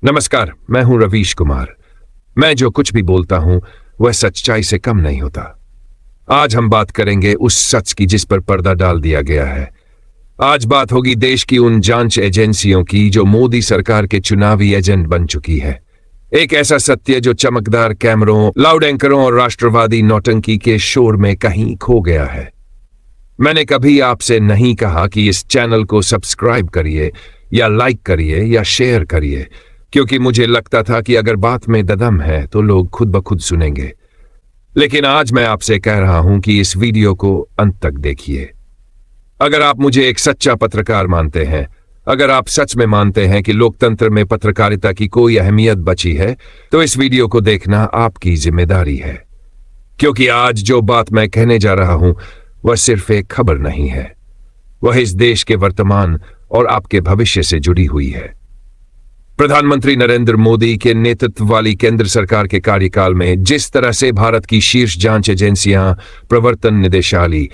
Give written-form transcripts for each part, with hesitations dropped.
नमस्कार, मैं हूं रवीश कुमार। मैं जो कुछ भी बोलता हूं वह सच्चाई से कम नहीं होता। आज हम बात करेंगे उस सच की जिस पर पर्दा डाल दिया गया है। आज बात होगी देश की उन जांच एजेंसियों की जो मोदी सरकार के चुनावी एजेंट बन चुकी है। एक ऐसा सत्य जो चमकदार कैमरों, लाउड एंकरों और राष्ट्रवादी नौटंकी के शोर में कहीं खो गया है। मैंने कभी आपसे नहीं कहा कि इस चैनल को सब्सक्राइब करिए या लाइक करिए या शेयर करिए, क्योंकि मुझे लगता था कि अगर बात में दम है तो लोग खुद ब खुद सुनेंगे। लेकिन आज मैं आपसे कह रहा हूं कि इस वीडियो को अंत तक देखिए। अगर आप मुझे एक सच्चा पत्रकार मानते हैं, अगर आप सच में मानते हैं कि लोकतंत्र में पत्रकारिता की कोई अहमियत बची है, तो इस वीडियो को देखना आपकी जिम्मेदारी है। क्योंकि आज जो बात मैं कहने जा रहा हूं वह सिर्फ एक खबर नहीं है, वह इस देश के वर्तमान और आपके भविष्य से जुड़ी हुई है। प्रधानमंत्री नरेंद्र मोदी के नेतृत्व वाली केंद्र सरकार के कार्यकाल में जिस तरह से भारत की शीर्ष जांच एजेंसियां, प्रवर्तन निदेशालय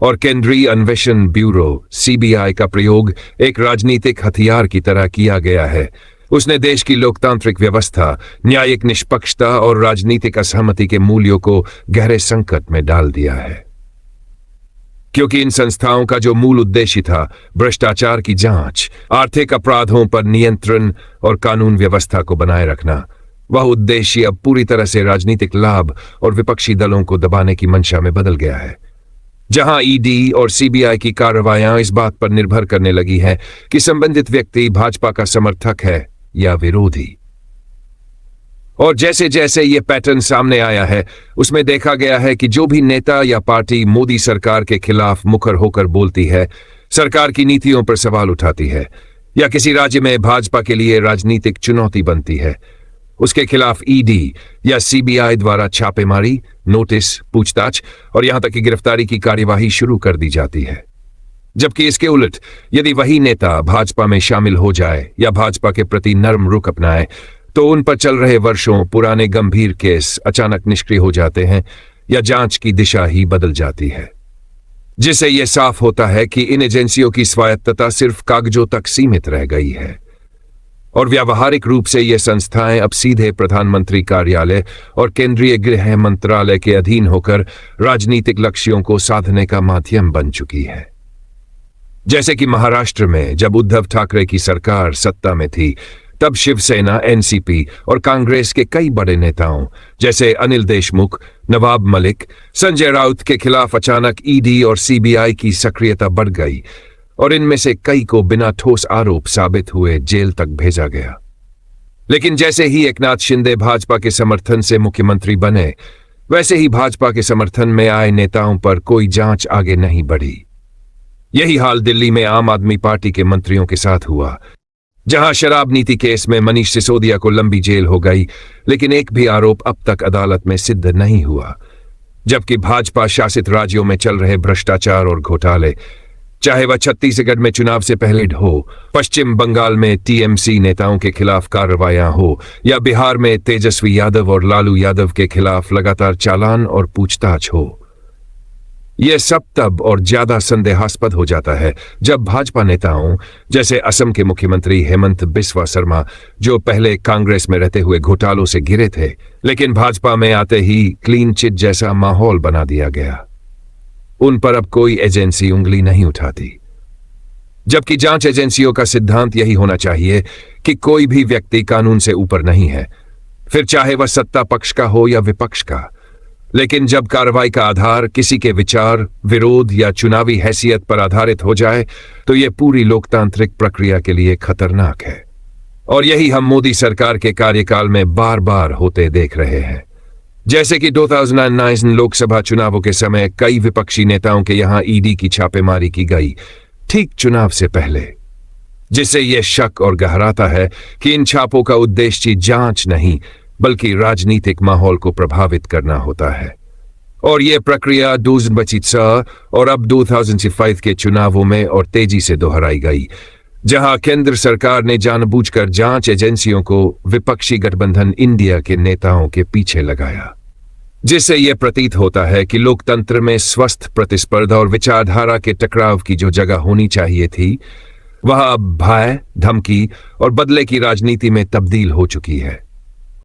और केंद्रीय अन्वेषण ब्यूरो (सीबीआई) का प्रयोग एक राजनीतिक हथियार की तरह किया गया है, उसने देश की लोकतांत्रिक व्यवस्था, न्यायिक निष्पक्षता और राजनीतिक असहमति के मूल्यों को गहरे संकट में डाल दिया है। क्योंकि इन संस्थाओं का जो मूल उद्देश्य था, भ्रष्टाचार की जांच, आर्थिक अपराधों पर नियंत्रण और कानून व्यवस्था को बनाए रखना, वह उद्देश्य अब पूरी तरह से राजनीतिक लाभ और विपक्षी दलों को दबाने की मंशा में बदल गया है। जहां ईडी और सीबीआई की कार्रवाइयां इस बात पर निर्भर करने लगी है कि संबंधित व्यक्ति भाजपा का समर्थक है या विरोधी। और जैसे जैसे ये पैटर्न सामने आया है, उसमें देखा गया है कि जो भी नेता या पार्टी मोदी सरकार के खिलाफ मुखर होकर बोलती है, सरकार की नीतियों पर सवाल उठाती है या किसी राज्य में भाजपा के लिए राजनीतिक चुनौती बनती है, उसके खिलाफ ईडी या सीबीआई द्वारा छापेमारी, नोटिस, पूछताछ और यहां तक कि गिरफ्तारी की कार्यवाही शुरू कर दी जाती है। जबकि इसके उलट यदि वही नेता भाजपा में शामिल हो जाए या भाजपा के प्रति नर्म रुख अपनाए, तो उन पर चल रहे वर्षों पुराने गंभीर केस अचानक निष्क्रिय हो जाते हैं या जांच की दिशा ही बदल जाती है। जिससे यह साफ होता है कि इन एजेंसियों की स्वायत्तता सिर्फ कागजों तक सीमित रह गई है और व्यावहारिक रूप से ये संस्थाएं अब सीधे प्रधानमंत्री कार्यालय और केंद्रीय गृह मंत्रालय के अधीन होकर राजनीतिक लक्ष्यों को साधने का माध्यम बन चुकी है। जैसे कि महाराष्ट्र में जब उद्धव ठाकरे की सरकार सत्ता में थी, तब शिवसेना, एनसीपी और कांग्रेस के कई बड़े नेताओं जैसे अनिल देशमुख, नवाब मलिक, संजय राउत के खिलाफ अचानक ईडी और सीबीआई की सक्रियता बढ़ गई और इनमें से कई को बिना ठोस आरोप साबित हुए जेल तक भेजा गया। लेकिन जैसे ही एकनाथ शिंदे भाजपा के समर्थन से मुख्यमंत्री बने, वैसे ही भाजपा के समर्थन में आए नेताओं पर कोई जांच आगे नहीं बढ़ी। यही हाल दिल्ली में आम आदमी पार्टी के मंत्रियों के साथ हुआ, जहां शराब नीति केस में मनीष सिसोदिया को लंबी जेल हो गई, लेकिन एक भी आरोप अब तक अदालत में सिद्ध नहीं हुआ। जबकि भाजपा शासित राज्यों में चल रहे भ्रष्टाचार और घोटाले, चाहे वह छत्तीसगढ़ में चुनाव से पहले हो, पश्चिम बंगाल में टीएमसी नेताओं के खिलाफ कार्रवाइयां हो या बिहार में तेजस्वी यादव और लालू यादव के खिलाफ लगातार चालान और पूछताछ हो, यह सब तब और ज्यादा संदेहास्पद हो जाता है जब भाजपा नेताओं जैसे असम के मुख्यमंत्री हेमंत बिस्वा शर्मा, जो पहले कांग्रेस में रहते हुए घोटालों से घिरे थे, लेकिन भाजपा में आते ही क्लीन चिट जैसा माहौल बना दिया गया, उन पर अब कोई एजेंसी उंगली नहीं उठाती। जबकि जांच एजेंसियों का सिद्धांत यही होना चाहिए कि कोई भी व्यक्ति कानून से ऊपर नहीं है, फिर चाहे वह सत्ता पक्ष का हो या विपक्ष का। लेकिन जब कार्रवाई का आधार किसी के विचार, विरोध या चुनावी हैसियत पर आधारित हो जाए, तो यह पूरी लोकतांत्रिक प्रक्रिया के लिए खतरनाक है। और यही हम मोदी सरकार के कार्यकाल में बार बार होते देख रहे हैं। जैसे कि 2009 लोकसभा चुनावों के समय कई विपक्षी नेताओं के यहां ईडी की छापेमारी की गई, ठीक चुनाव से पहले, जिससे यह शक और गहराता है कि इन छापों का उद्देश्य जांच नहीं बल्कि राजनीतिक माहौल को प्रभावित करना होता है। और यह प्रक्रिया 2024 और अब 2025 के चुनावों में और तेजी से दोहराई गई, जहां केंद्र सरकार ने जानबूझकर जांच एजेंसियों को विपक्षी गठबंधन इंडिया के नेताओं के पीछे लगाया, जिससे यह प्रतीत होता है कि लोकतंत्र में स्वस्थ प्रतिस्पर्धा और विचारधारा के टकराव की जो जगह होनी चाहिए थी, वह अब भय, धमकी और बदले की राजनीति में तब्दील हो चुकी है।